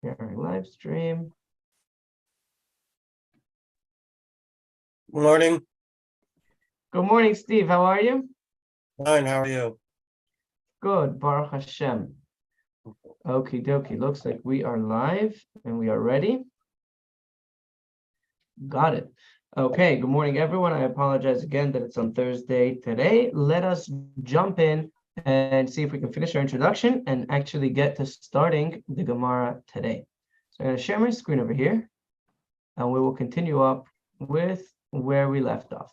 Sharing live stream. Good morning. Good morning, Steve. How are you? Fine, how are you? Good, Baruch Hashem. Okie dokie. Looks like we are live and we are ready. Got it. Okay, good morning, everyone. I apologize again that it's on Thursday today. Let us jump in and see if we can finish our introduction and actually get to starting the Gemara today. So I'm going to share my screen over here and we will continue up with where we left off.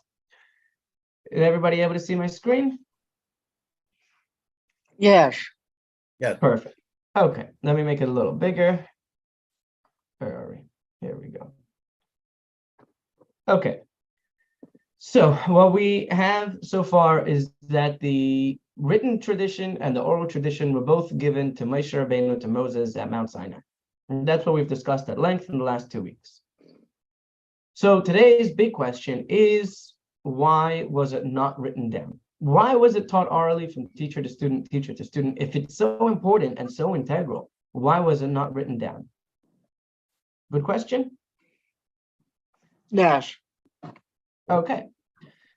Is everybody able to see my screen? Yes. Yeah. Perfect. Okay, let me make it a little bigger. Where are we? Here we go. Okay. So what we have so far is that the written tradition and the oral tradition were both given to Moshe Rabbeinu, to Moses at Mount Sinai. And that's what we've discussed at length in the last 2 weeks. So today's big question is, why was it not written down? Why was it taught orally from teacher to student, if it's so important and so integral? Why was it not written down? Good question? Yes. Okay.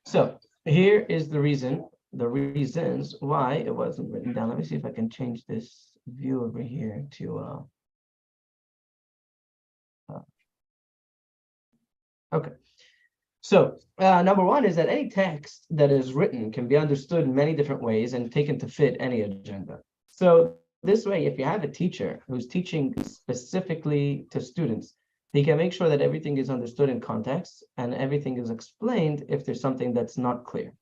So here is the reasons why it wasn't written down. Let me see if I can change this view over here to okay. So number one is that any text that is written can be understood in many different ways and taken to fit any agenda. So this way, if you have a teacher who's teaching specifically to students, he can make sure that everything is understood in context and everything is explained if there's something that's not clear.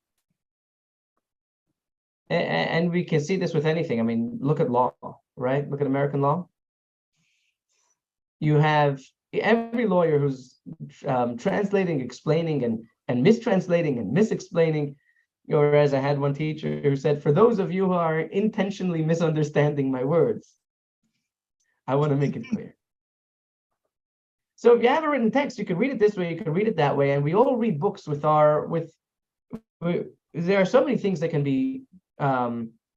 And we can see this with anything. I mean, look at law, right? Look at American law. You have every lawyer who's translating, explaining, and mistranslating and misexplaining. Whereas I had one teacher who said, for those of you who are intentionally misunderstanding my words, I want to make it clear. So if you have a written text, you can read it this way, you can read it that way, and we all read books there are so many things that can be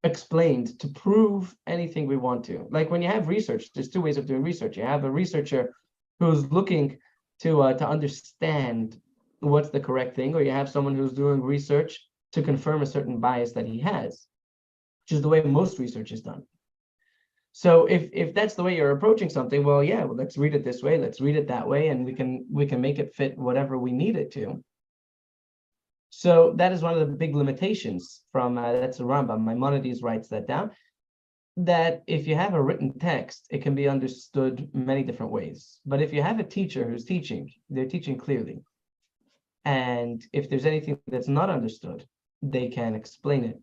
explained to prove anything we want to. Like when you have research, there's two ways of doing research. You have a researcher who's looking to understand what's the correct thing, or you have someone who's doing research to confirm a certain bias that he has, which is the way most research is done. So if that's the way you're approaching something, well, yeah, well, let's read it this way, let's read it that way, and we can make it fit whatever we need it to. So that is one of the big limitations from that's the Rambam. Maimonides writes that down, that if you have a written text, it can be understood many different ways. But if you have a teacher who's teaching, they're teaching clearly. And if there's anything that's not understood, they can explain it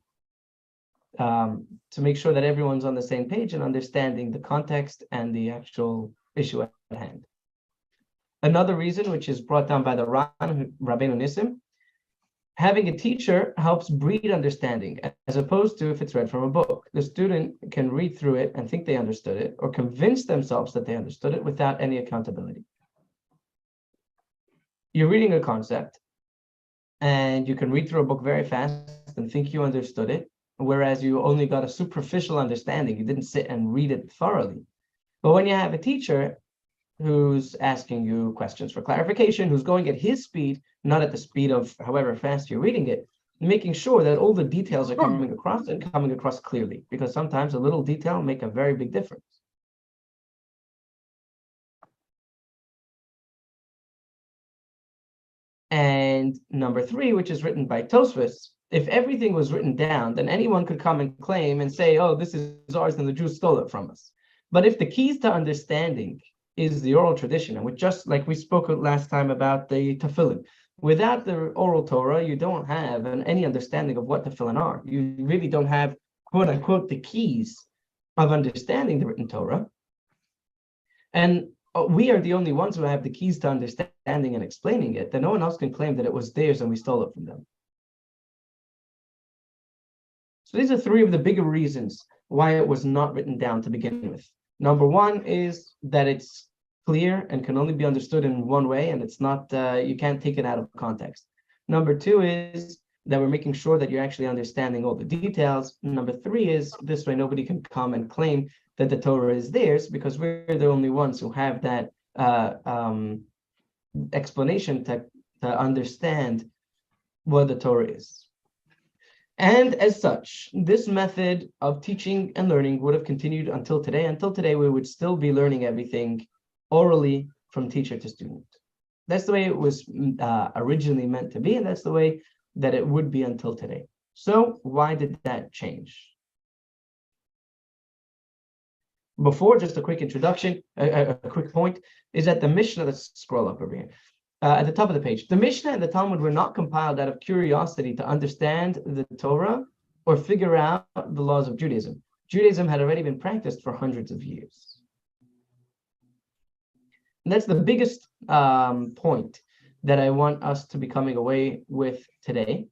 to make sure that everyone's on the same page and understanding the context and the actual issue at hand. Another reason, which is brought down by the Rabbeinu Nissim, having a teacher helps breed understanding, as opposed to if it's read from a book. The student can read through it and think they understood it, or convince themselves that they understood it without any accountability. You're reading a concept, and you can read through a book very fast and think you understood it, whereas you only got a superficial understanding. You didn't sit and read it thoroughly. But when you have a teacher who's asking you questions for clarification, who's going at his speed, not at the speed of however fast you're reading it, making sure that all the details are coming across and coming across clearly, because sometimes a little detail make a very big difference. And number three, which is written by Tosfos, if everything was written down, then anyone could come and claim and say, oh, this is ours and the Jews stole it from us. But if the keys to understanding is the oral tradition, and with just like we spoke last time about the tefillin, without the oral Torah, you don't have any understanding of what tefillin are. You really don't have, quote unquote, the keys of understanding the written Torah. And we are the only ones who have the keys to understanding and explaining it, that no one else can claim that it was theirs and we stole it from them. So these are three of the bigger reasons why it was not written down to begin with. Number one is that it's clear and can only be understood in one way, and it's not, you can't take it out of context. Number two is that we're making sure that you're actually understanding all the details. Number three is this way nobody can come and claim that the Torah is theirs, because we're the only ones who have that explanation to understand what the Torah is. And as such, this method of teaching and learning would have continued until today. Until today, we would still be learning everything orally from teacher to student. That's the way it was originally meant to be, and that's the way that it would be until today. So why did that change? Before, just a quick introduction, a quick point, is that the Mishnah, let's scroll up over here, at the top of the page, the Mishnah and the Talmud were not compiled out of curiosity to understand the Torah or figure out the laws of Judaism. Judaism had already been practiced for hundreds of years. And that's the biggest point that I want us to be coming away with today.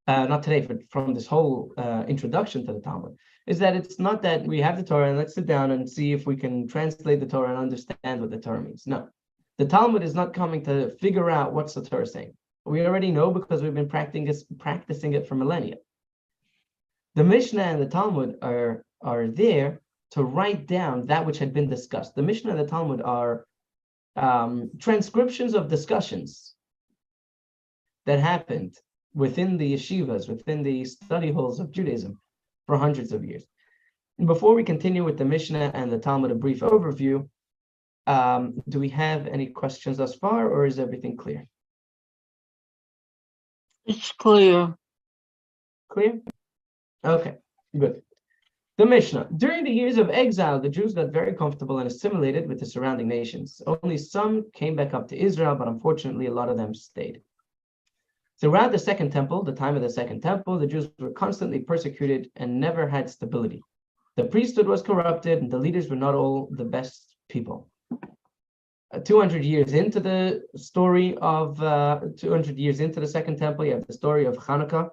Not today, but from this whole introduction to the Talmud, is that it's not that we have the Torah and let's sit down and see if we can translate the Torah and understand what the Torah means. No, the Talmud is not coming to figure out what's the Torah saying. We already know because we've been practicing it for millennia. The Mishnah and the Talmud are there to write down that which had been discussed. The Mishnah and the Talmud are transcriptions of discussions that happened within the yeshivas, within the study halls of Judaism for hundreds of years. And before we continue with the Mishnah and the Talmud, a brief overview, do we have any questions thus far, or is everything clear? It's clear. Clear? Okay, good. The Mishnah. During the years of exile, the Jews got very comfortable and assimilated with the surrounding nations. Only some came back up to Israel, but unfortunately, a lot of them stayed. Throughout the Second Temple, the time of the Second Temple, the Jews were constantly persecuted and never had stability. The priesthood was corrupted, and the leaders were not all the best people. 200 years into the story of 200 years into the Second Temple, you have the story of Hanukkah,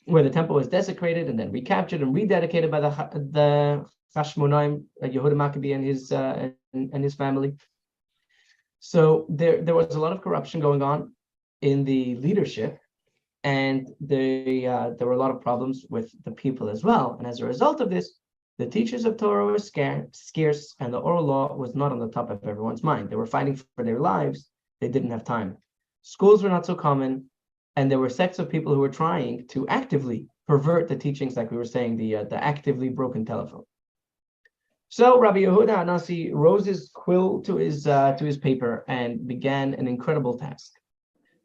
where the temple was desecrated and then recaptured and rededicated by the Hashmonaim, Yehuda Maccabee and his family. So there was a lot of corruption going on in the leadership, and there were a lot of problems with the people as well. And as a result of this, the teachers of Torah were scarce, and the oral law was not on the top of everyone's mind. They were fighting for their lives. They didn't have time. Schools were not so common, and there were sects of people who were trying to actively pervert the teachings, like we were saying, the actively broken telephone. So Rabbi Yehuda Hanasi rose his quill to his paper and began an incredible task.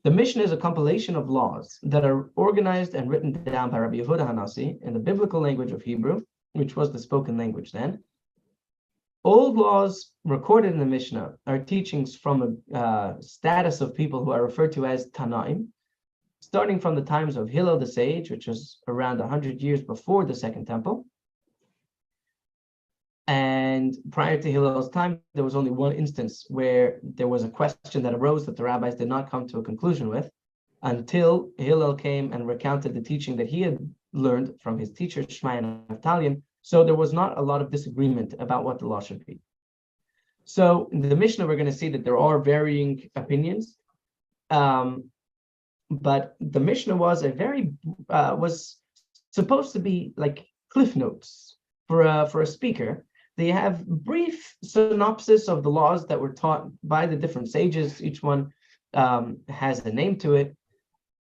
The Mishnah is a compilation of laws that are organized and written down by Rabbi Yehuda Hanasi in the biblical language of Hebrew, which was the spoken language then. Old laws recorded in the Mishnah are teachings from a status of people who are referred to as Tanaim, starting from the times of Hillel the sage, which was around 100 years before the Second Temple. And prior to Hillel's time, there was only one instance where there was a question that arose that the rabbis did not come to a conclusion with, until Hillel came and recounted the teaching that he had learned from his teacher, Shmai and Naftalion. So there was not a lot of disagreement about what the law should be. So in the Mishnah, we're going to see that there are varying opinions. But the Mishnah was was supposed to be like cliff notes for a speaker. They have brief synopsis of the laws that were taught by the different sages. Each one has a name to it.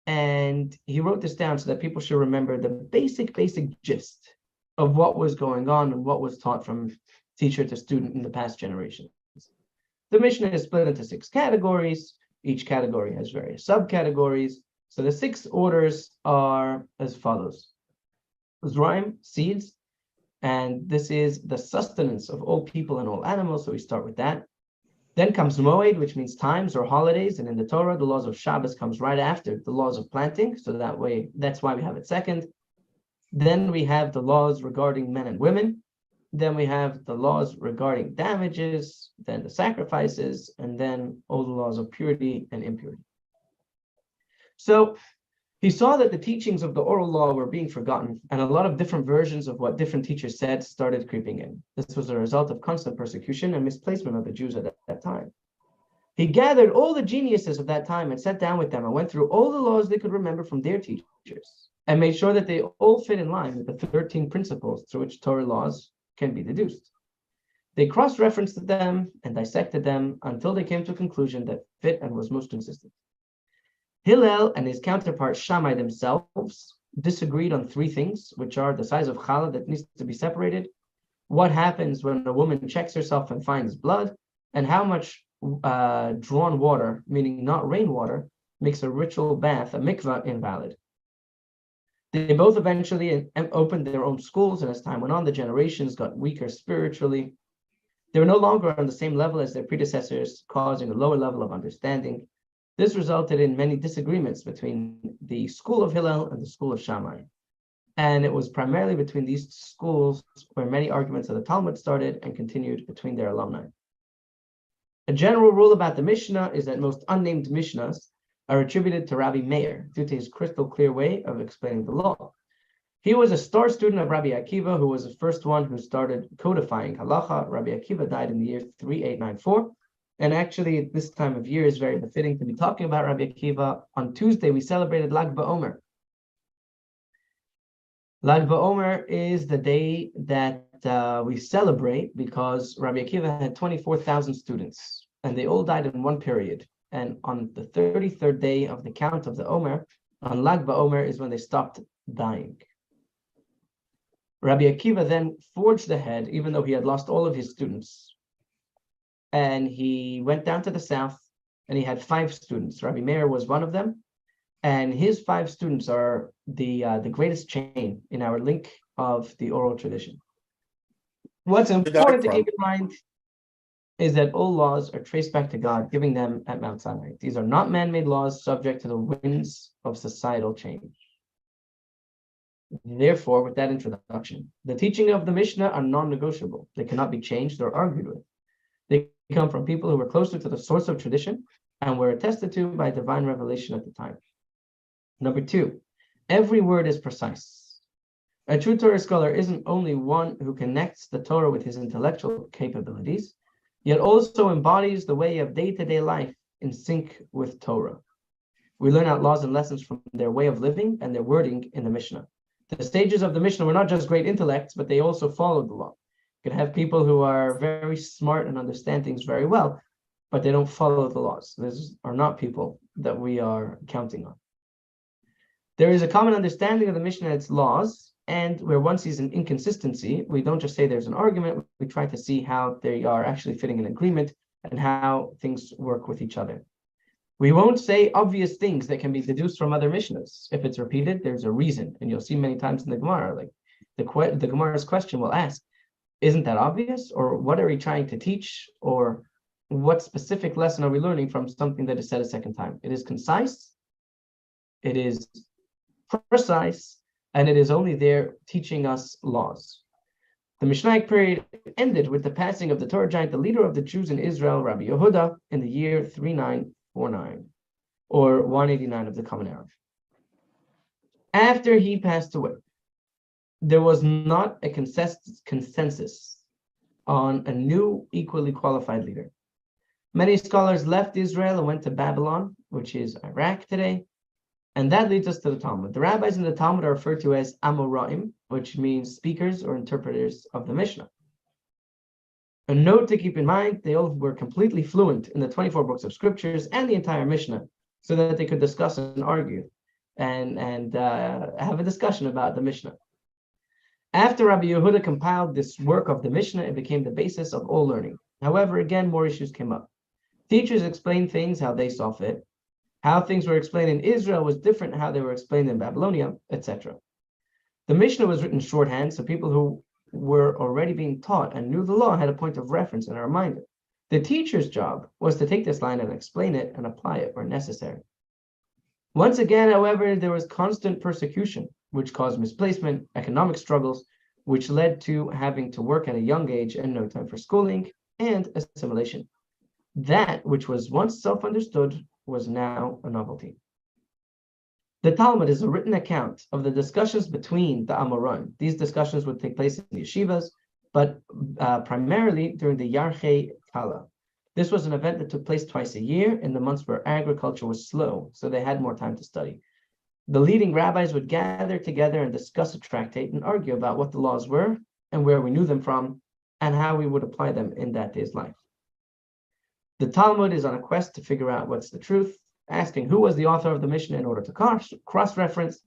And he wrote this down so that people should remember the basic gist of what was going on and what was taught from teacher to student in the past generations. The Mishnah is split into 6 categories. Each category has various subcategories. So the 6 orders are as follows. Zraim, seeds, and this is the sustenance of all people and all animals, so we start with that. Then comes Moed, which means times or holidays, and in the Torah, the laws of Shabbos comes right after the laws of planting, so that's why we have it second. Then we have the laws regarding men and women. Then we have the laws regarding damages, then the sacrifices, and then all the laws of purity and impurity. So he saw that the teachings of the oral law were being forgotten, and a lot of different versions of what different teachers said started creeping in. This was a result of constant persecution and misplacement of the Jews at that time. He gathered all the geniuses of that time and sat down with them and went through all the laws they could remember from their teachers and made sure that they all fit in line with the 13 principles through which Torah laws can be deduced. They cross-referenced them and dissected them until they came to a conclusion that fit and was most consistent. Hillel and his counterpart Shammai themselves disagreed on three things, which are the size of challah that needs to be separated, what happens when a woman checks herself and finds blood, and how much drawn water, meaning not rainwater, makes a ritual bath, a mikvah, invalid. They both eventually opened their own schools, and as time went on, the generations got weaker spiritually. They were no longer on the same level as their predecessors, causing a lower level of understanding. This resulted in many disagreements between the school of Hillel and the school of Shammai. And it was primarily between these schools where many arguments of the Talmud started and continued between their alumni. A general rule about the Mishnah is that most unnamed Mishnahs are attributed to Rabbi Meir due to his crystal clear way of explaining the law. He was a star student of Rabbi Akiva, who was the first one who started codifying halacha. Rabbi Akiva died in the year 3894. And actually, at this time of year is very befitting to be talking about Rabbi Akiva. On Tuesday, we celebrated Lag BaOmer. Lag BaOmer is the day that we celebrate because Rabbi Akiva had 24,000 students, and they all died in one period. And on the 33rd day of the count of the Omer, on Lag BaOmer is when they stopped dying. Rabbi Akiva then forged ahead, even though he had lost all of his students. And he went down to the south, and he had 5 students. Rabbi Meir was one of them. And his 5 students are the greatest chain in our link of the oral tradition. What's important to keep in mind is that all laws are traced back to God, giving them at Mount Sinai. These are not man-made laws subject to the winds of societal change. Therefore, with that introduction, the teaching of the Mishnah are non-negotiable. They cannot be changed or argued with. They come from people who were closer to the source of tradition and were attested to by divine revelation at the time. Number 2, every word is precise. A true Torah scholar isn't only one who connects the Torah with his intellectual capabilities, yet also embodies the way of day-to-day life in sync with Torah. We learn out laws and lessons from their way of living and their wording in the Mishnah. The stages of the Mishnah were not just great intellects, but they also followed the law. You can have people who are very smart and understand things very well, but they don't follow the laws. These are not people that we are counting on. There is a common understanding of the Mishnah and its laws, and where one sees an inconsistency, we don't just say there's an argument, we try to see how they are actually fitting in agreement and how things work with each other. We won't say obvious things that can be deduced from other Mishnahs. If it's repeated, there's a reason, and you'll see many times in the Gemara, like the Gemara's question will ask, isn't that obvious? Or what are we trying to teach? Or what specific lesson are we learning from something that is said a second time? It is concise, it is precise, and it is only there teaching us laws. The Mishnaic period ended with the passing of the Torah giant, the leader of the Jews in Israel, Rabbi Yehuda, in the year 3949, or 189 of the Common Era. After he passed away, there was not a consensus on a new, equally qualified leader. Many scholars left Israel and went to Babylon, which is Iraq today, and that leads us to the Talmud. The rabbis in the Talmud are referred to as Amoraim, which means speakers or interpreters of the Mishnah. A note to keep in mind, they all were completely fluent in the 24 books of scriptures and the entire Mishnah, so that they could discuss and argue and have a discussion about the Mishnah. After Rabbi Yehuda compiled this work of the Mishnah, it became the basis of all learning. However, again, more issues came up. Teachers explained things how they saw fit. How things were explained in Israel was different how they were explained in Babylonia, etc. The Mishnah was written shorthand, so people who were already being taught and knew the law had a point of reference and a reminder. The teacher's job was to take this line and explain it and apply it where necessary. Once again, however, there was constant persecution, which caused misplacement, economic struggles, which led to having to work at a young age and no time for schooling, and assimilation. That which was once self-understood was now a novelty. The Talmud is a written account of the discussions between the Amoraim. These discussions would take place in yeshivas, but primarily during the Yarchei Kala, This was an event that took place twice a year in the months where agriculture was slow, so they had more time to study. The leading rabbis would gather together and discuss a tractate and argue about what the laws were and where we knew them from and how we would apply them in that day's life. The Talmud is on a quest to figure out what's the truth, asking who was the author of the Mishnah in order to cross-reference,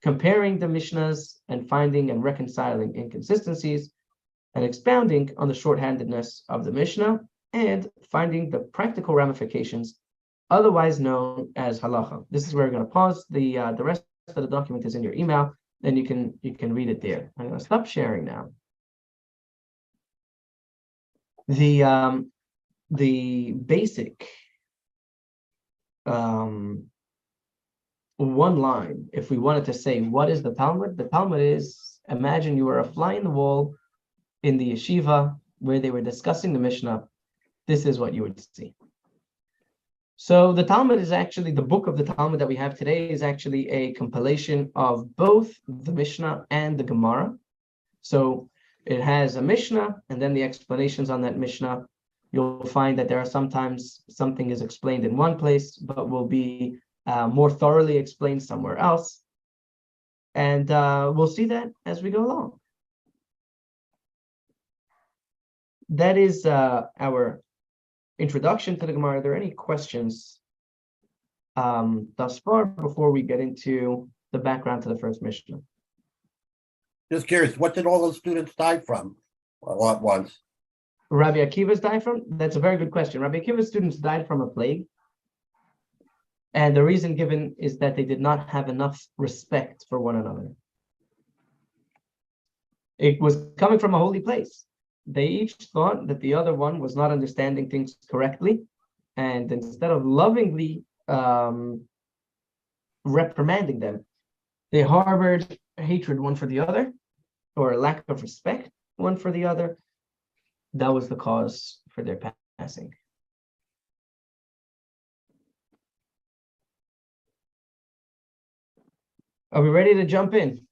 comparing the Mishnahs and finding and reconciling inconsistencies, and expounding on the shorthandedness of the Mishnah and finding the practical ramifications, otherwise known as halacha. This is where we're going to pause. The rest of the document is in your email, and you can read it there. I'm going to stop sharing now. The basic one line, if we wanted to say what is the Talmud is, imagine you were a fly in the wall in the yeshiva where they were discussing the Mishnah. This is what you would see. So the Talmud is actually, the book of the Talmud that we have today is actually a compilation of both the Mishnah and the Gemara. So it has a Mishnah and then the explanations on that Mishnah. You'll find that there are sometimes something is explained in one place, but will be more thoroughly explained somewhere else. And we'll see that as we go along. That is our introduction to the Gemara. Are there any questions thus far before we get into the background to the first Mishnah? Just curious, what did all those students die from all at once? Rabbi Akiva's died from? That's a very good question. Rabbi Akiva's students died from a plague. And the reason given is that they did not have enough respect for one another. It was coming from a holy place. They each thought that the other one was not understanding things correctly. And instead of lovingly reprimanding them, they harbored hatred one for the other, or a lack of respect one for the other. That was the cause for their passing. Are we ready to jump in?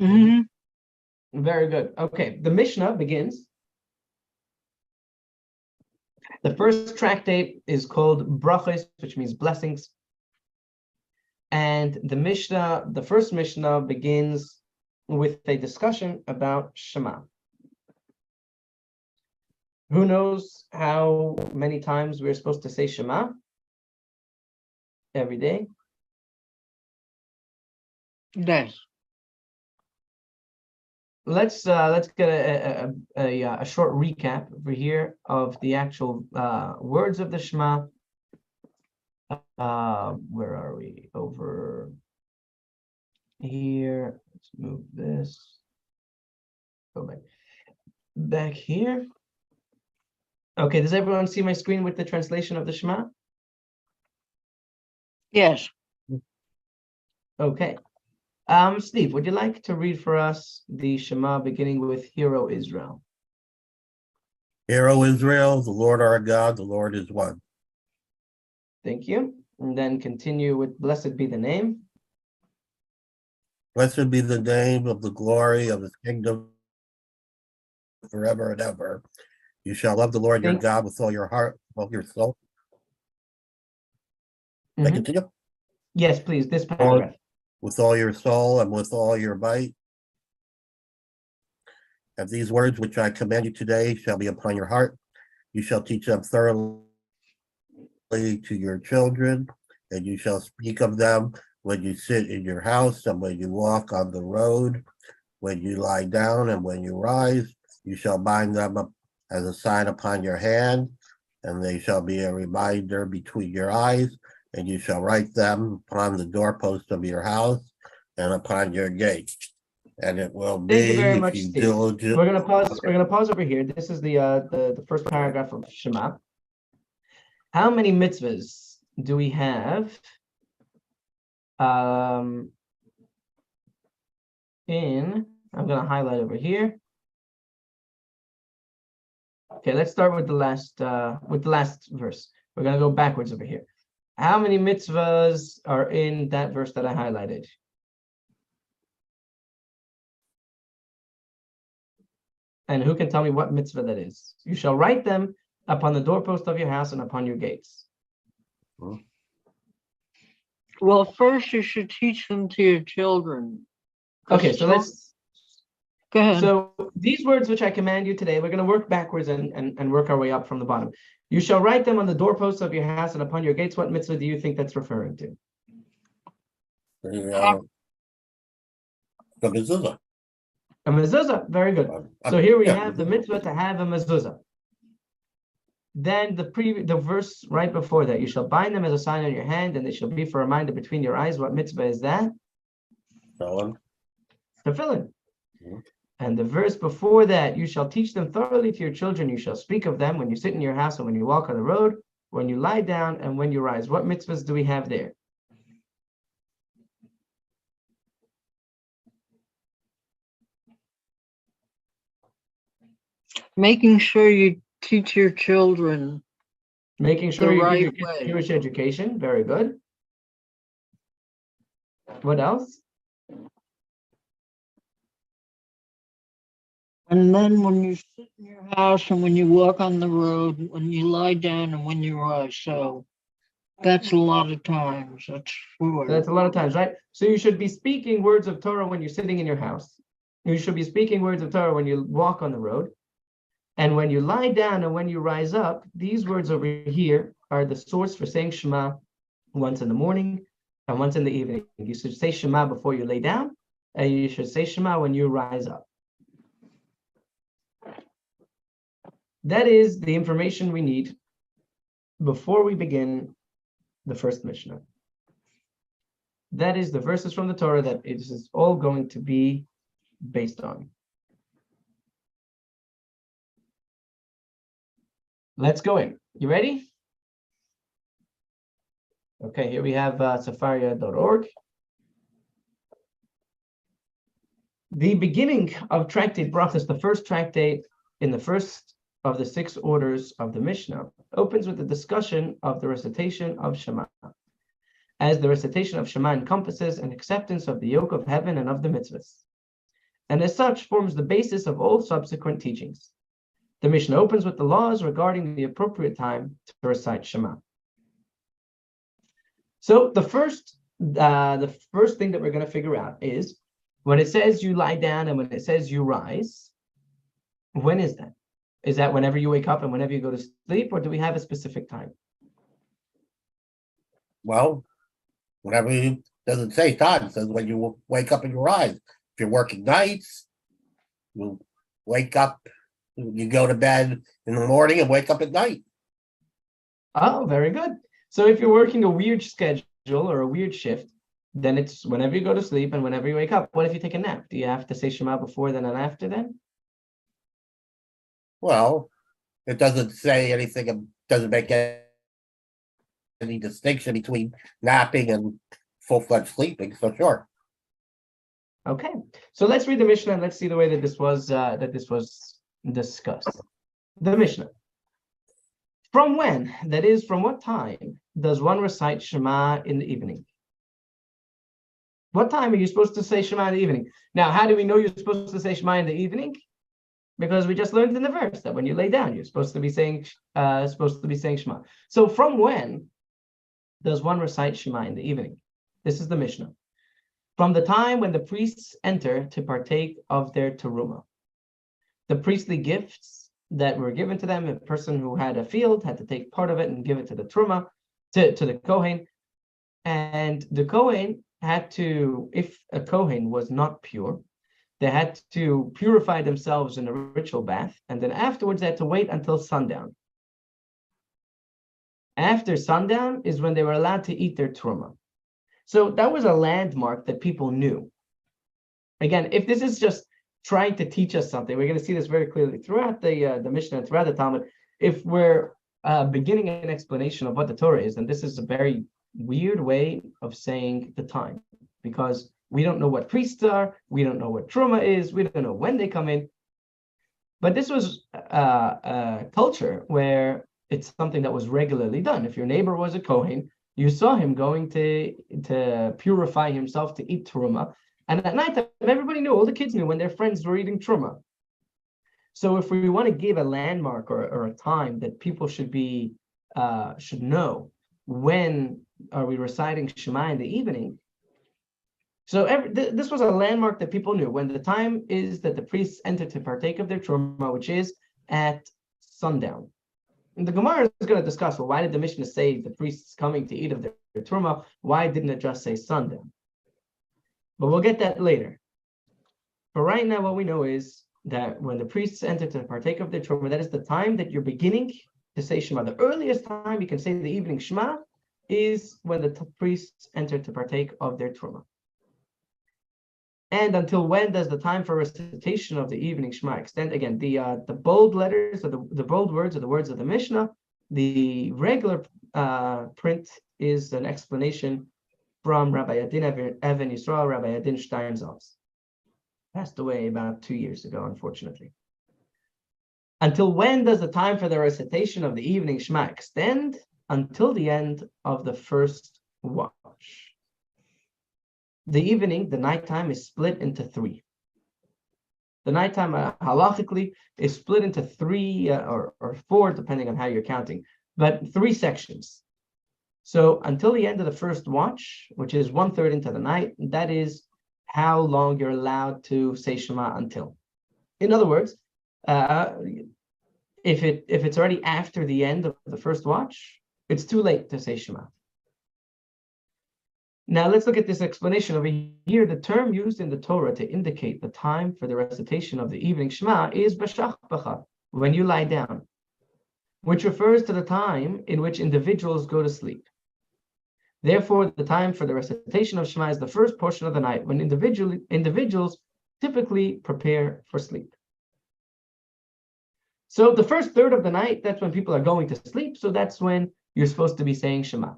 Mm-hmm. Very good. Okay, the Mishnah begins. The first tractate is called Brachos, which means blessings. And the Mishnah, the first Mishnah begins with a discussion about Shema. Who knows how many times we're supposed to say Shema? Every day? Yes. Let's get a short recap over here of the actual words of the Shema. Where are we? Over here. Let's move this. Go back here. Okay, does everyone see my screen with the translation of the Shema? Yes. Okay. Steve, would you like to read for us the Shema beginning with Hear, O Israel? Hear, O Israel, the Lord our God, the Lord is one. Thank you. And then continue with Blessed be the name. Blessed be the name of the glory of his kingdom forever and ever. You shall love the Lord your God with all your heart, with all your soul. Can I continue? Yes, please, this paragraph. With all your soul and with all your might. And these words which I command you today shall be upon your heart. You shall teach them thoroughly to your children, and you shall speak of them when you sit in your house and when you walk on the road, when you lie down and when you rise. You shall bind them up as a sign upon your hand, and they shall be a reminder between your eyes. And you shall write them upon the doorpost of your house and upon your gate. And it will be, Thank you very if much, you Steve. diligent. We're gonna pause. Okay. We're gonna pause over here. This is the first paragraph of Shema. How many mitzvahs do we have? I'm gonna highlight over here. Okay, let's start with the last verse. We're gonna go backwards over here. How many mitzvahs are in that verse that I highlighted? And who can tell me what mitzvah that is? You shall write them upon the doorpost of your house and upon your gates. Well, first you should teach them to your children. 'Cause Okay, so Go ahead. so these words which I command you today, we're going to work backwards and work our way up from the bottom. You shall write them on the doorposts of your house and upon your gates. What mitzvah do you think that's referring to? The mezuzah. A mezuzah. Very good. So here we have the mezuzah. mitzvah to have a mezuzah. Then the verse right before that, you shall bind them as a sign on your hand, and they shall be for a reminder between your eyes. What mitzvah is that? Tefillin. Mhm. And the verse before that, you shall teach them thoroughly to your children. You shall speak of them when you sit in your house and when you walk on the road, when you lie down and when you rise. What mitzvahs do we have there? Making sure you teach your children Making sure the you give right your kids way. Jewish education. Very good. What else? And then when you sit in your house and when you walk on the road, when you lie down and when you rise. So that's a lot of times. That's four. That's a lot of times, right? So you should be speaking words of Torah when you're sitting in your house. You should be speaking words of Torah when you walk on the road. And when you lie down and when you rise up, these words over here are the source for saying Shema once in the morning and once in the evening. You should say Shema before you lay down, and you should say Shema when you rise up. That is the information we need before we begin the first Mishnah. That is the verses from the Torah that it is all going to be based on. Let's go in. You ready? Okay, here we have safaria.org. The beginning of Tractate Brachos, the first tractate in the first of the 6 orders of the Mishnah, opens with a discussion of the recitation of Shema, as the recitation of Shema encompasses an acceptance of the yoke of heaven and of the mitzvahs, and as such forms the basis of all subsequent teachings. The Mishnah opens with the laws regarding the appropriate time to recite Shema. So the first thing that we're going to figure out is when it says you lie down and when it says you rise, when is that? Is that whenever you wake up and whenever you go to sleep, or do we have a specific time? Well, whenever it doesn't say time, it says when you wake up and you rise. If you're working nights, you wake up, you go to bed in the morning and wake up at night. Oh, very good. So if you're working a weird schedule or a weird shift, then it's whenever you go to sleep and whenever you wake up. What if you take a nap? Do you have to say Shema before then and after then? Well, it doesn't say anything, it doesn't make any distinction between napping and full-fledged sleeping, so sure. Okay, so let's read the Mishnah and let's see the way that this was discussed. The Mishnah. From when, that is, from what time, does one recite Shema in the evening? What time are you supposed to say Shema in the evening? Now, how do we know you're supposed to say Shema in the evening? Because we just learned in the verse that when you lay down, you're supposed to be saying Shema. So from when does one recite Shema in the evening? This is the Mishnah. From the time when the priests enter to partake of their teruma. The priestly gifts that were given to them, a person who had a field had to take part of it and give it to the teruma, to the Kohen. And the Kohen had to, if a Kohen was not pure, they had to purify themselves in a ritual bath, and then afterwards they had to wait until sundown. After sundown is when they were allowed to eat their truma. So that was a landmark that people knew. Again, if this is just trying to teach us something, we're going to see this very clearly throughout the Mishnah and throughout the Talmud. If we're beginning an explanation of what the Torah is, then this is a very weird way of saying the time, because we don't know what priests are, we don't know what truma is, we don't know when they come in. But this was a culture where it's something that was regularly done. If your neighbor was a Kohen, you saw him going to purify himself to eat truma. And at night, everybody knew, all the kids knew when their friends were eating truma. So if we want to give a landmark or a time that people should know, when are we reciting Shema in the evening? So this was a landmark that people knew, when the time is that the priests enter to partake of their truma, which is at sundown. And the Gemara is going to discuss, well, why did the Mishnah say the priests coming to eat of their truma? Why didn't it just say sundown? But we'll get that later. But right now, what we know is that when the priests enter to partake of their truma, that is the time that you're beginning to say Shema. The earliest time you can say the evening Shema is when the priests enter to partake of their truma. And until when does the time for recitation of the evening Shema extend? Again, the bold letters, or the bold words, are the words of the Mishnah. The regular print is an explanation from Rabbi Yadin Even Yisrael, Rabbi Yadin Steinsaltz. Passed away about 2 years ago, unfortunately. Until when does the time for the recitation of the evening Shema extend? Until the end of the first watch. The evening, the nighttime, is split into three. The nighttime, halachically, is split into three or four, depending on how you're counting, but three sections. So until the end of the first watch, which is 1/3 into the night, that is how long you're allowed to say Shema until. In other words, if it's already after the end of the first watch, it's too late to say Shema. Now let's look at this explanation over here. The term used in the Torah to indicate the time for the recitation of the evening Shema is b'shach b'cha, when you lie down, which refers to the time in which individuals go to sleep. Therefore, the time for the recitation of Shema is the first portion of the night, when individuals typically prepare for sleep. So the first third of the night, that's when people are going to sleep, so that's when you're supposed to be saying Shema.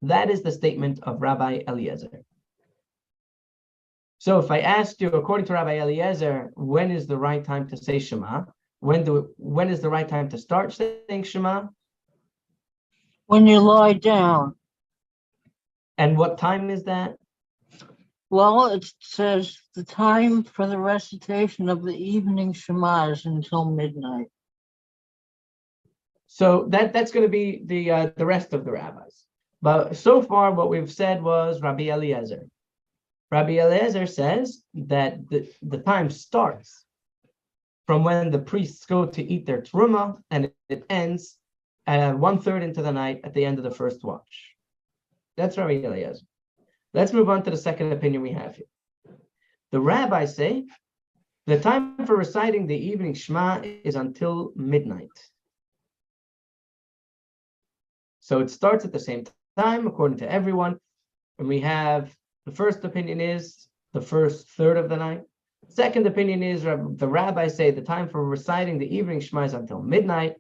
That is the statement of Rabbi Eliezer. So if I asked you, according to Rabbi Eliezer, when is the right time to say Shema? When is the right time to start saying Shema? When you lie down. And what time is that? Well, it says the time for the recitation of the evening Shema is until midnight. So that's going to be the rest of the rabbis. But so far, what we've said was Rabbi Eliezer. Rabbi Eliezer says that the time starts from when the priests go to eat their truma, and it ends at 1/3 into the night at the end of the first watch. That's Rabbi Eliezer. Let's move on to the second opinion we have here. The rabbis say the time for reciting the evening Shema is until midnight. So it starts at the same time, according to everyone. And we have, the first opinion is the first third of the night. Second opinion is the rabbis say the time for reciting the evening Shema is until midnight.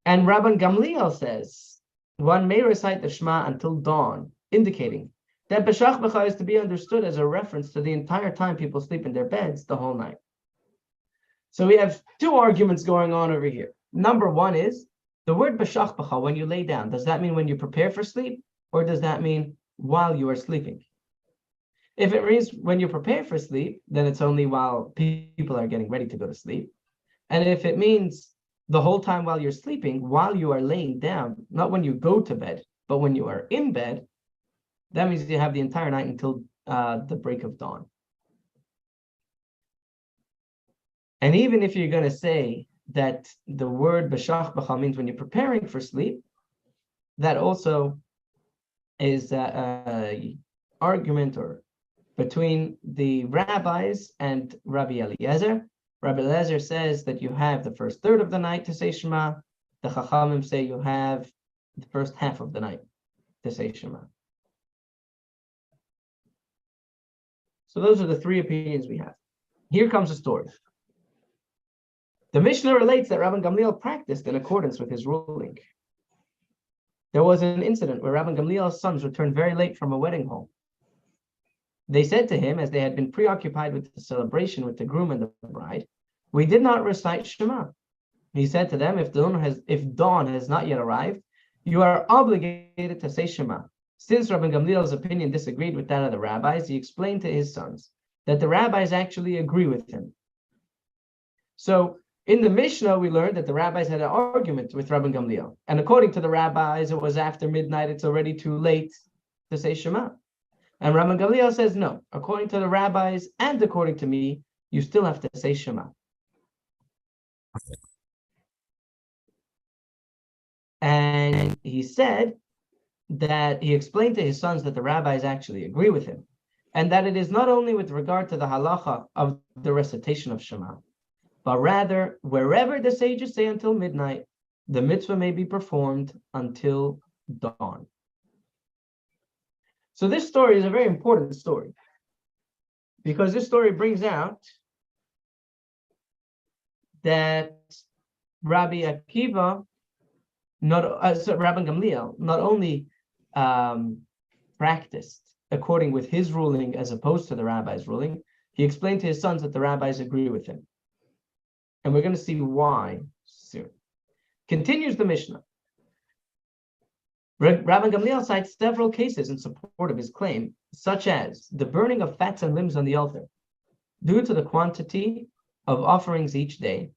And Rabban Gamliel says one may recite the Shema until dawn, indicating that b'shach b'cha is to be understood as a reference to the entire time people sleep in their beds the whole night. So we have two arguments going on over here. Number one is the word b'shach b'cha, when you lay down, does that mean when you prepare for sleep, or does that mean while you are sleeping? If it means when you prepare for sleep, then it's only while people are getting ready to go to sleep. And if it means the whole time while you're sleeping, while you are laying down, not when you go to bed, but when you are in bed, that means you have the entire night until the break of dawn. And even if you're going to say that the word b'shach b'cha means when you're preparing for sleep, that also is an argument or between the rabbis and Rabbi Eliezer. Rabbi Eliezer says that you have the first third of the night to say Shema. The Chachamim say you have the first half of the night to say Shema. So those are the three opinions we have. Here comes the story. The Mishnah relates that Rabban Gamliel practiced in accordance with his ruling. There was an incident where Rabban Gamliel's sons returned very late from a wedding home. They said to him, as they had been preoccupied with the celebration with the groom and the bride, "We did not recite Shema." He said to them, if dawn has not yet arrived, you are obligated to say Shema. Since Rabban Gamliel's opinion disagreed with that of the rabbis, he explained to his sons that the rabbis actually agree with him. So In the Mishnah, we learned that the rabbis had an argument with Rabban Gamliel. And according to the rabbis, it was after midnight, it's already too late to say Shema. And Rabban Gamliel says, no, according to the rabbis and according to me, you still have to say Shema. And he said that he explained to his sons that the rabbis actually agree with him, and that it is not only with regard to the halacha of the recitation of Shema, but rather wherever the sages say until midnight, the mitzvah may be performed until dawn. So this story is a very important story, because this story brings out that Rabbi Akiva, Rabban Gamliel, not only practiced according with his ruling as opposed to the rabbi's ruling, he explained to his sons that the rabbis agree with him. And we're going to see why soon. Continues the Mishnah. Rabban Gamliel cites several cases in support of his claim, such as the burning of fats and limbs on the altar. Due to the quantity of offerings each day,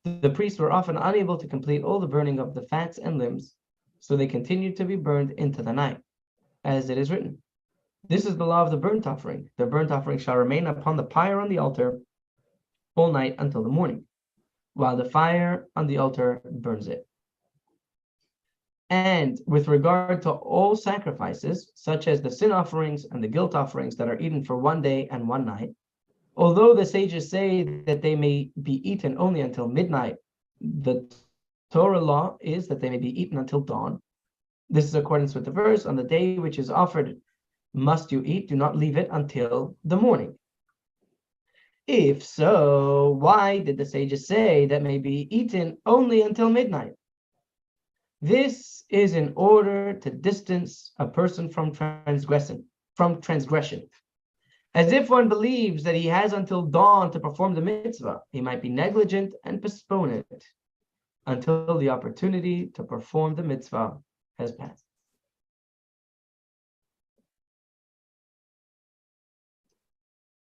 the priests were often unable to complete all the burning of the fats and limbs, so they continued to be burned into the night, as it is written. This is the law of the burnt offering. The burnt offering shall remain upon the pyre on the altar all night until the morning, while the fire on the altar burns it. And with regard to all sacrifices, such as the sin offerings and the guilt offerings that are eaten for one day and one night, although the sages say that they may be eaten only until midnight, the Torah law is that they may be eaten until dawn. This is accordance with the verse, on the day which is offered must you eat, do not leave it until the morning. If so, why did the sages say that may be eaten only until midnight? This is in order to distance a person from transgression. As if one believes that he has until dawn to perform the mitzvah, he might be negligent and postpone it until the opportunity to perform the mitzvah has passed.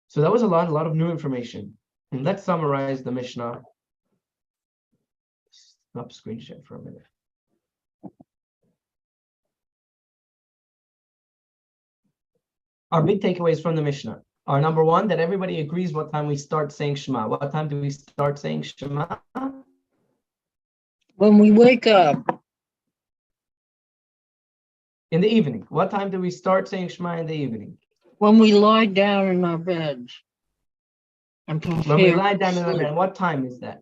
So that was a lot of new information. And let's summarize the Mishnah. Stop screen share for a minute. Our big takeaways from the Mishnah are, number one, that everybody agrees what time we start saying Shema. What time do we start saying Shema? When we wake up, In the evening. What time do we start saying Shema in the evening? when we lie down in our beds and prepare When we lie down for in our sleep. bed. What time is that?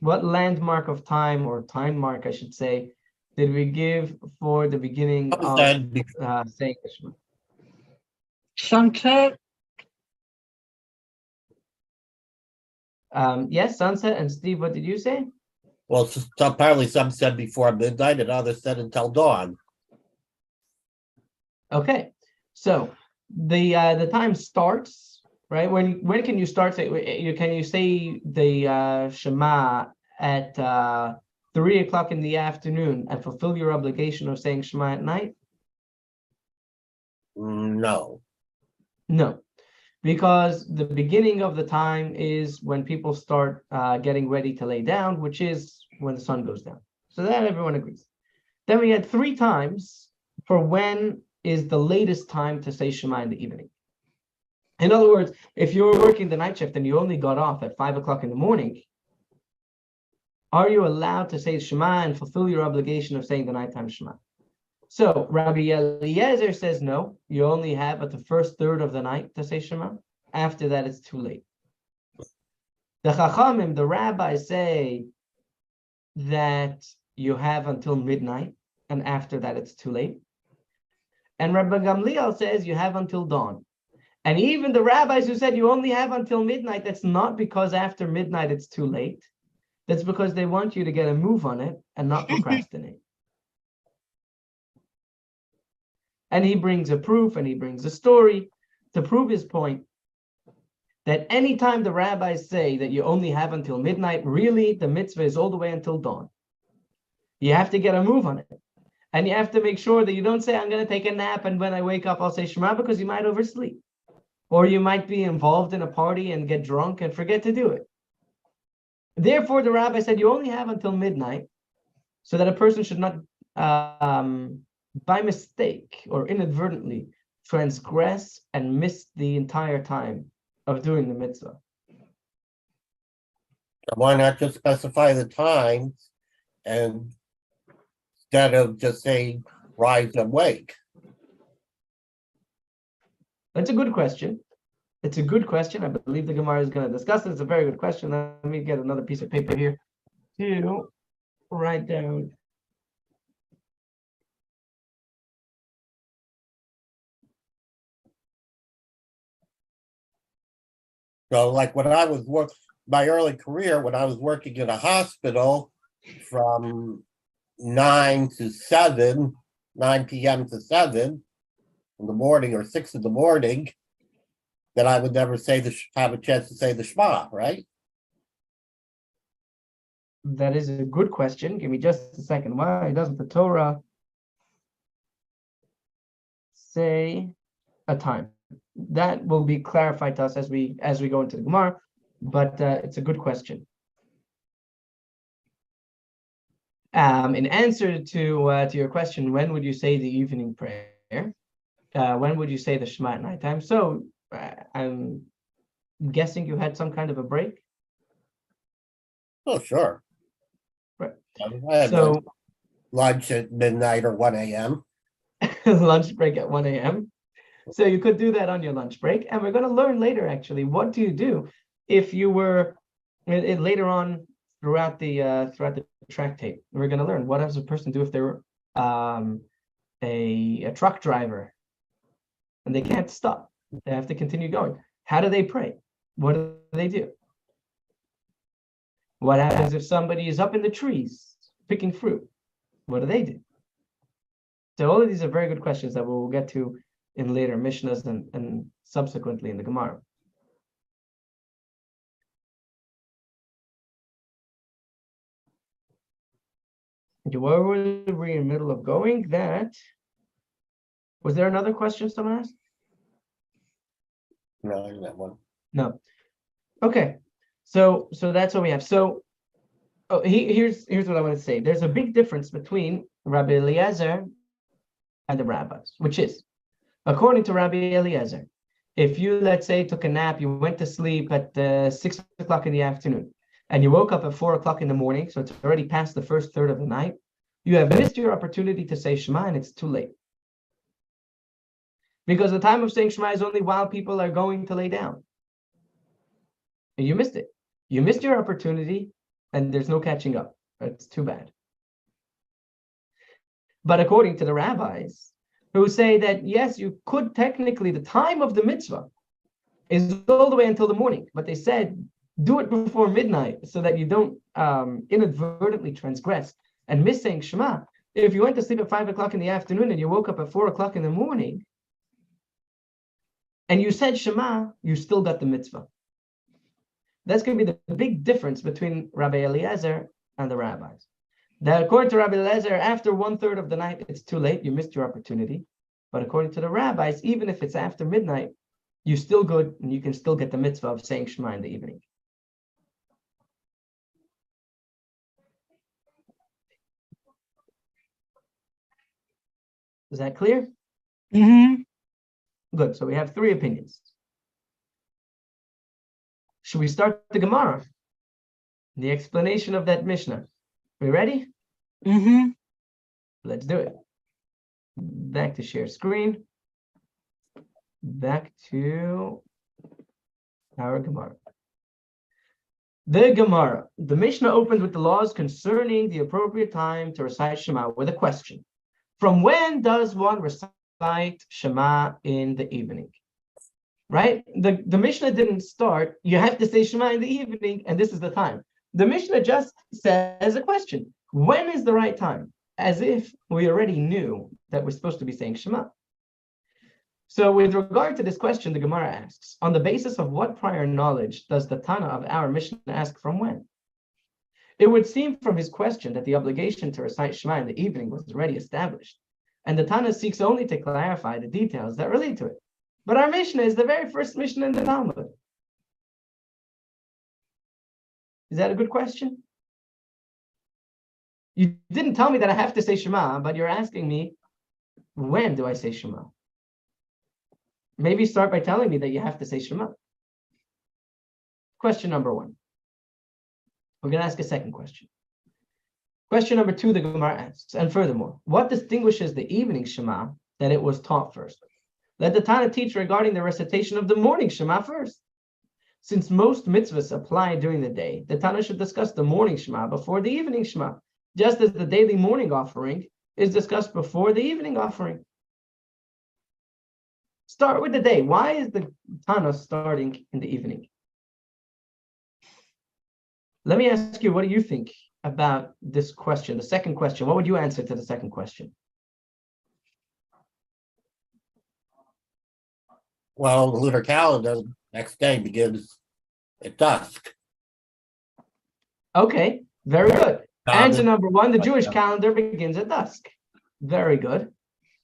What landmark of time, or time mark, I should say, did we give for the beginning of saying Shema? Sunset, Yes, sunset. And Steve, what did you say? Well, apparently some said before midnight and others said until dawn. Okay, so the time starts, right? When can you start say? Can you say the Shema at 3 o'clock in the afternoon and fulfill your obligation of saying Shema at night? No. No, because the beginning of the time is when people start getting ready to lay down, which is when the sun goes down. So that everyone agrees. Then we had 3 times for when is the latest time to say Shema in the evening. In other words, if you're working the night shift and you only got off at 5 o'clock in the morning, are you allowed to say Shema and fulfill your obligation of saying the nighttime Shema? So Rabbi Eliezer says no, you only have at the first third of the night to say Shema. After that, it's too late. The Chachamim, the rabbis, say that you have until midnight, and after that, it's too late. And Rabbi Gamliel says you have until dawn. And even the rabbis who said you only have until midnight, that's not because after midnight it's too late. That's because they want you to get a move on it and not procrastinate. And he brings a proof and he brings a story to prove his point that anytime the rabbis say that you only have until midnight, really the mitzvah is all the way until dawn. You have to get a move on it. And you have to make sure that you don't say, I'm going to take a nap and when I wake up, I'll say Shema, because you might oversleep. Or you might be involved in a party and get drunk and forget to do it. Therefore, the rabbi said you only have until midnight, so that a person should not, by mistake or inadvertently, transgress and miss the entire time of doing the mitzvah. Why not just specify the times and instead of just saying rise and wake? That's a good question. It's a good question. I believe the Gemara is going to discuss it. It's a very good question. Let me get another piece of paper here to write down. So like when I was my early career, when I was working in a hospital from 9 p.m. to 7 in the morning or 6 in the morning, then I would never have a chance to say the Shema, right? That is a good question. Give me just a second. Why doesn't the Torah say a time? That will be clarified to us as we go into the Gemara, but it's a good question. In answer to your question, when would you say the evening prayer? When would you say the Shema at nighttime? So I'm guessing you had some kind of a break. Oh, sure. Right. I had So lunch at midnight or 1 a.m. lunch break at 1 a.m. So you could do that on your lunch break. And we're going to learn later, actually, what do you do if you were later on throughout the tractate. We're going to learn what does a person do if they're a truck driver and they can't stop. They have to continue going. How do they pray? What do they do? What happens if somebody is up in the trees picking fruit? What do they do? So all of these are very good questions that we'll get to in later Mishnahs and subsequently in the Gemara. Okay, where were we in the middle of going? Was there another question someone asked? No, that one. No. Okay. So that's what we have. So here's what I want to say. There's a big difference between Rabbi Eliezer and the rabbis, which is, according to Rabbi Eliezer, if you, let's say, took a nap, you went to sleep at 6 o'clock in the afternoon, and you woke up at 4 o'clock in the morning, so it's already past the first third of the night, you have missed your opportunity to say Shema, and it's too late. Because the time of saying Shema is only while people are going to lay down. And you missed it. You missed your opportunity, and there's no catching up. It's too bad. But according to the rabbis, who say that, yes, you could technically, the time of the mitzvah is all the way until the morning, but they said, do it before midnight so that you don't inadvertently transgress and miss saying Shema. If you went to sleep at 5 o'clock in the afternoon and you woke up at 4 o'clock in the morning and you said Shema, you still got the mitzvah. That's going to be the big difference between Rabbi Eliezer and the rabbis. That according to Rabbi Eliezer, after 1/3 of the night, it's too late. You missed your opportunity. But according to the rabbis, even if it's after midnight, you're still good and you can still get the mitzvah of saying Shema in the evening. Is that clear? Mm-hmm. Good. So we have 3 opinions. Should we start the Gemara? The explanation of that Mishnah. We ready? Mm-hmm. Let's do it. Back to share screen. Back to our Gemara. The Gemara. The Mishnah opened with the laws concerning the appropriate time to recite Shema with a question. From when does one recite Shema in the evening? Right? The Mishnah didn't start, you have to say Shema in the evening, and this is the time. The Mishnah just says a question. When is the right time? As if we already knew that we're supposed to be saying Shema. So with regard to this question, the Gemara asks, on the basis of what prior knowledge does the Tana of our Mishnah ask from when? It would seem from his question that the obligation to recite Shema in the evening was already established, and the Tana seeks only to clarify the details that relate to it. But our Mishnah is the very first Mishnah in the Talmud. Is that a good question? You didn't tell me that I have to say Shema, but you're asking me, when do I say Shema? Maybe start by telling me that you have to say Shema. Question number one. We're going to ask a second question. Question number two, the Gemara asks, and furthermore, what distinguishes the evening Shema that it was taught first? Let the Tana teach regarding the recitation of the morning Shema first. Since most mitzvahs apply during the day, the Tana should discuss the morning Shema before the evening Shema, just as the daily morning offering is discussed before the evening offering. Start with the day. Why is the Tana starting in the evening? Let me ask you, what do you think about this question, the second question? What would you answer to the second question? Well, the lunar calendar next day begins at dusk. Okay, very good. Answer number one, the Jewish calendar begins at dusk. Very good.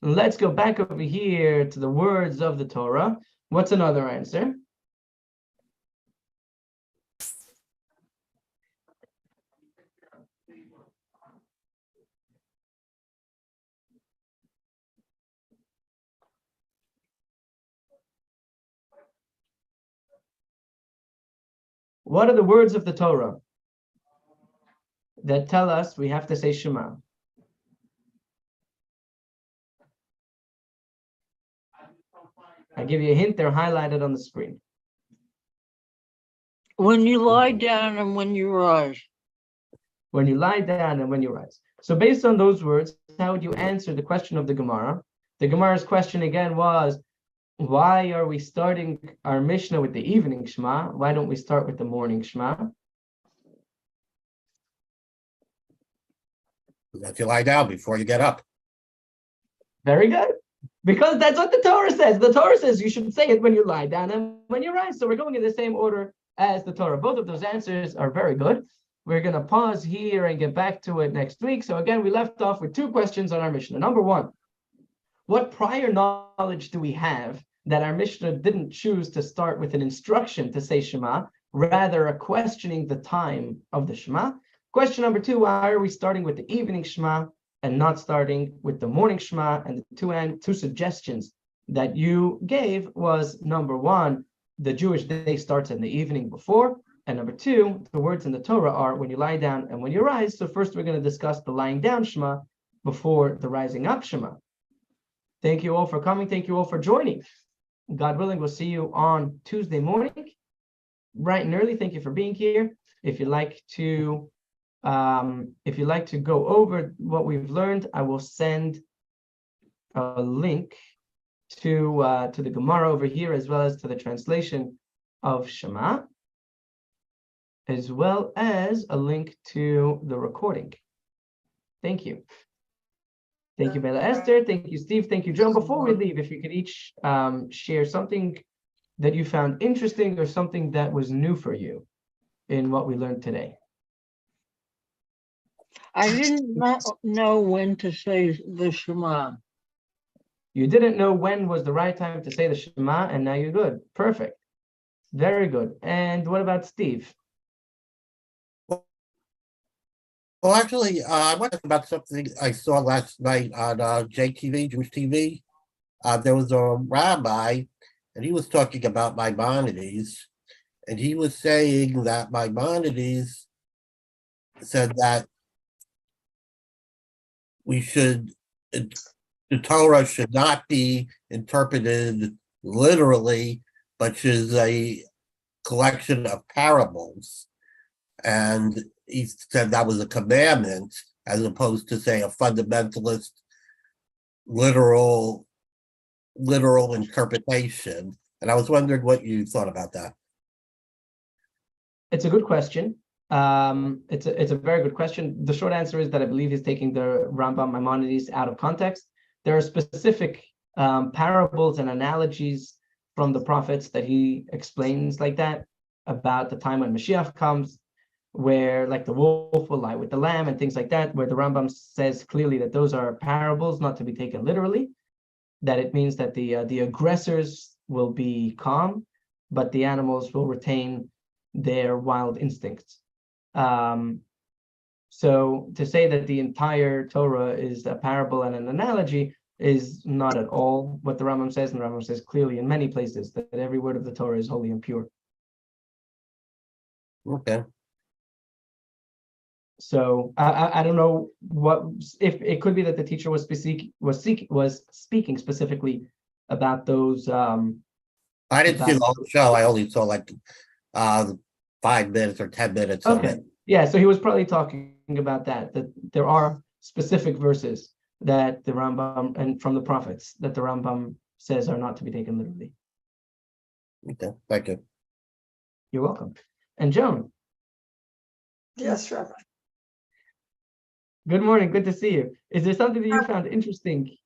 Let's go back over here to the words of the Torah. What's another answer? What are the words of the Torah that tell us we have to say Shema? I give you a hint, they're highlighted on the screen. When you lie down and when you rise. When you lie down and when you rise. So based on those words, how would you answer the question of the Gemara? The Gemara's question again was, why are we starting our Mishnah with the evening Shema? Why don't we start with the morning Shema? Let you lie down before you get up. Very good. Because that's what the Torah says. The Torah says you should say it when you lie down and when you rise. So we're going in the same order as the Torah. Both of those answers are very good. We're going to pause here and get back to it next week. So again, we left off with two questions on our Mishnah. Number one, what prior knowledge do we have that our Mishnah didn't choose to start with an instruction to say Shema, rather a questioning the time of the Shema? Question number two, why are we starting with the evening Shema and not starting with the morning Shema? And the two suggestions that you gave was, number one, the Jewish day starts in the evening before, and number two, the words in the Torah are when you lie down and when you rise. So first we're going to discuss the lying down Shema before the rising up Shema. Thank you all for coming. Thank you all for joining. God willing, we'll see you on Tuesday morning, bright and early. Thank you for being here. If you'd like to go over what we've learned, I will send a link to the Gemara over here, as well as to the translation of Shema, as well as a link to the recording. Thank you. Thank you, Bella Esther. Thank you, Steve. Thank you, John. Before we leave, if you could each share something that you found interesting or something that was new for you in what we learned today. I didn't know when to say the Shema. You didn't know when was the right time to say the Shema, and now you're good. Perfect. Very good. And what about Steve? Well, actually, I want to talk about something I saw last night on JTV, Jewish TV. There was a rabbi, and he was talking about Maimonides, and he was saying that Maimonides said that the Torah should not be interpreted literally, but is a collection of parables. And he said that was a commandment, as opposed to, say, a fundamentalist literal interpretation. And I was wondering what you thought about that. It's a good question. It's a very good question. The short answer is that I believe he's taking the Rambam Maimonides out of context. There are specific parables and analogies from the prophets that he explains like that, about the time when Mashiach comes, where like the wolf will lie with the lamb and things like that, where the Rambam says clearly that those are parables, not to be taken literally, that it means that the aggressors will be calm, but the animals will retain their wild instincts. So to say that the entire Torah is a parable and an analogy is not at all what the Rambam says, and the Rambam says clearly in many places that every word of the Torah is holy and pure. Okay. So I don't know what if it could be that the teacher was speaking specifically about those. I didn't see the whole show. I only saw like 5 minutes or 10 minutes of Okay, it. yeah. So he was probably talking about that there are specific verses that the Rambam and from the prophets that the Rambam says are not to be taken literally. Okay, thank you. You're welcome. And Joan, Yes, Rabbi. good morning. Good to see you. Is there something that you found interesting?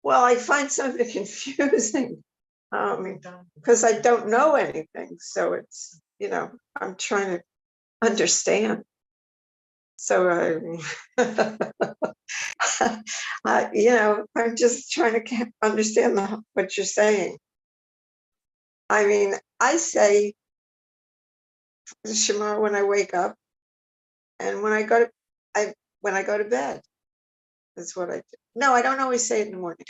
Well, I find some of it confusing because I don't know anything. So it's, I'm trying to understand. So, I'm just trying to understand what you're saying. I mean, I say the Shema when I wake up, and when I go to bed. That's what I do. No, I don't always say it in the morning.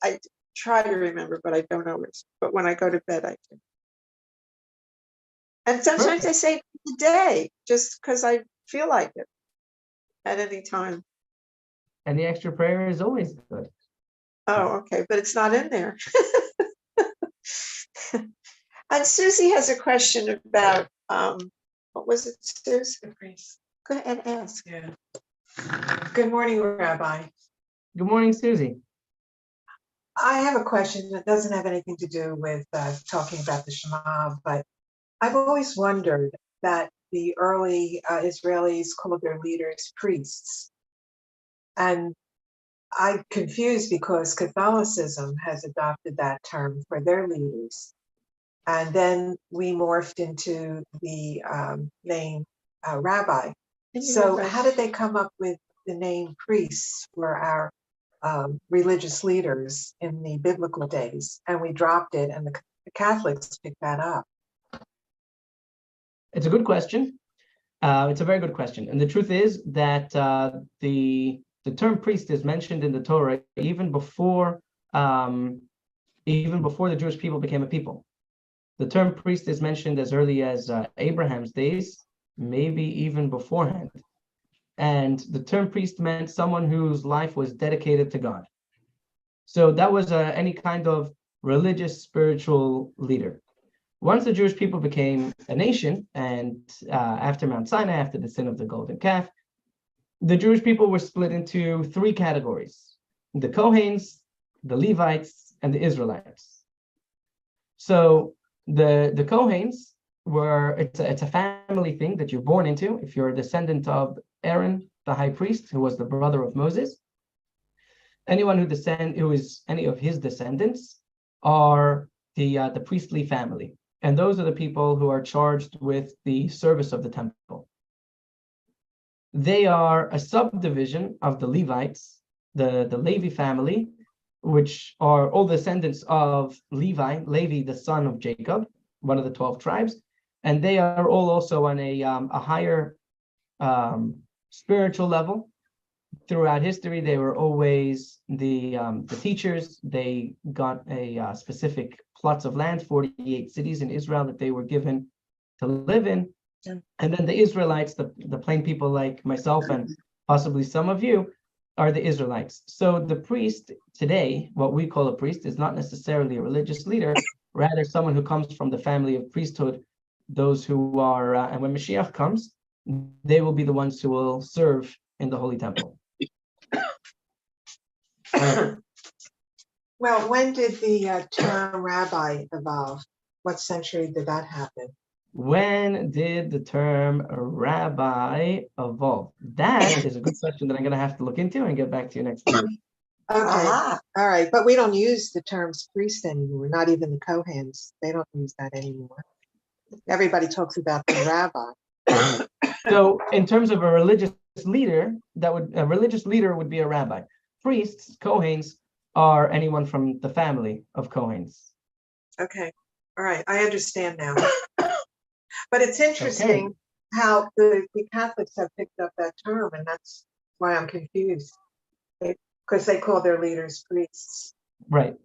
I try to remember, but I don't always. But when I go to bed, I do. And sometimes I say it in the day, just because I feel like it at any time. And the extra prayer is always good. Oh, okay, but it's not in there. And Susie has a question about what was it, Susie? Go ahead and ask. Yeah. Good morning, Rabbi. Good morning, Susie. I have a question that doesn't have anything to do with talking about the Shema, but I've always wondered that the early Israelis called their leaders priests. And I'm confused because Catholicism has adopted that term for their leaders. And then we morphed into the name rabbi. So how did they come up with the name priests for our religious leaders in the biblical days? And we dropped it, and the Catholics picked that up. It's a good question. It's a very good question. And the truth is that the term priest is mentioned in the Torah even before the Jewish people became a people. The term priest is mentioned as early as Abraham's days, maybe even beforehand. And the term priest meant someone whose life was dedicated to God. So that was any kind of religious, spiritual leader. Once the Jewish people became a nation, and after Mount Sinai, after the sin of the golden calf, the Jewish people were split into 3 categories: the Kohens, the Levites, and the Israelites. So the Kohens it's a family thing that you're born into if you're a descendant of Aaron, the high priest, who was the brother of Moses. Anyone who is any of his descendants are the priestly family. And those are the people who are charged with the service of the temple. They are a subdivision of the Levites, the Levi family, which are all descendants of Levi, the son of Jacob, one of the 12 tribes. And they are all also on a higher spiritual level. Throughout history, they were always the teachers. They got a specific plots of land, 48 cities in Israel that they were given to live in. And then the Israelites, the plain people like myself and possibly some of you, are the Israelites. So the priest today, what we call a priest, is not necessarily a religious leader, rather someone who comes from the family of priesthood, those who are, and when Mashiach comes, they will be the ones who will serve in the Holy Temple. Well, when did the term rabbi evolve? What century did that happen? When did the term rabbi evolve? That is a good question that I'm going to have to look into and get back to you next week. Okay, all right, but we don't use the terms priest anymore, not even the Kohens. They don't use that anymore. Everybody talks about the rabbi. So in terms of a religious leader, a religious leader would be a rabbi. Priests, Kohens, are anyone from the family of Kohens. Okay, all right, I understand now. But it's interesting how the Catholics have picked up that term, and that's why I'm confused. Because they call their leaders priests. Right.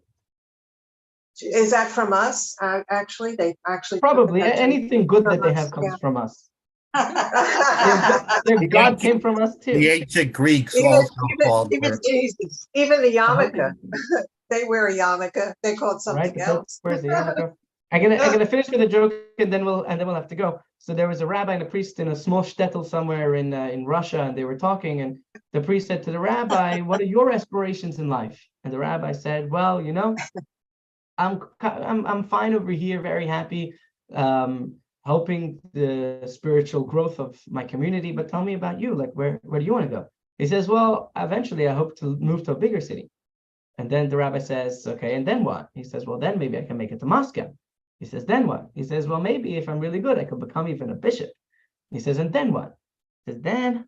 Is that from us? Actually, they actually took Probably that term anything good that they us, have comes yeah. from us. even Their God came from us The too. ancient Greeks also called even her. Jesus, even the I hope yarmulke. They wear a yarmulke. They call it Right, something the Pope else. wears the yarmulke. I'm gonna finish with a joke, and then we'll have to go. So there was a rabbi and a priest in a small shtetl somewhere in Russia, and they were talking, and the priest said to the rabbi, "What are your aspirations in life?" And the rabbi said, "Well, I'm fine over here, very happy, helping the spiritual growth of my community. But tell me about you. Like, where do you want to go?" He says, "Well, eventually, I hope to move to a bigger city." And then the rabbi says, "Okay, and then what?" He says, "Well, then maybe I can make it to Moscow." He says, "Then what?" He says, "Well, maybe if I'm really good, I could become even a bishop." He says, "And then what?" He says, "Then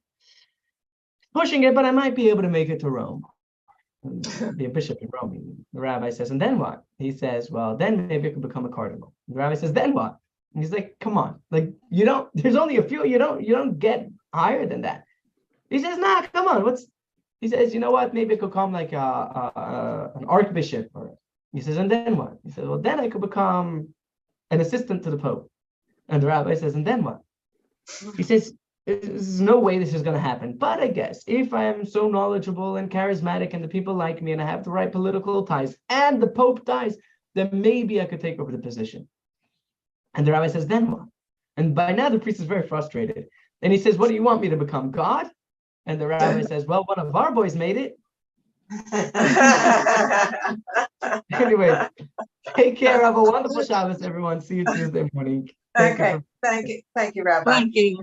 pushing it, but I might be able to make it to Rome, be a bishop in Rome." The rabbi says, "And then what?" He says, "Well, then maybe I could become a cardinal." The rabbi says, "Then what?" And he's like, "Come on, like there's only a few, you don't get higher than that." He says, "Nah, come on, he says, "You know what? Maybe I could become like an archbishop." Or he says, "And then what?" He says, "Well, then I could become an assistant to the Pope." And the rabbi says, "And then what?" He says, "There's no way this is going to happen. But I guess if I am so knowledgeable and charismatic and the people like me and I have the right political ties and the Pope dies, then maybe I could take over the position." And the rabbi says, "Then what?" And by now the priest is very frustrated. And he says, "What do you want me to become, God?" And the rabbi says, "Well, one of our boys made it." Anyway, take care. Have a wonderful Shabbos, everyone. See you Tuesday morning. Thank you Okay, for thank you, Rabbi. Thank you.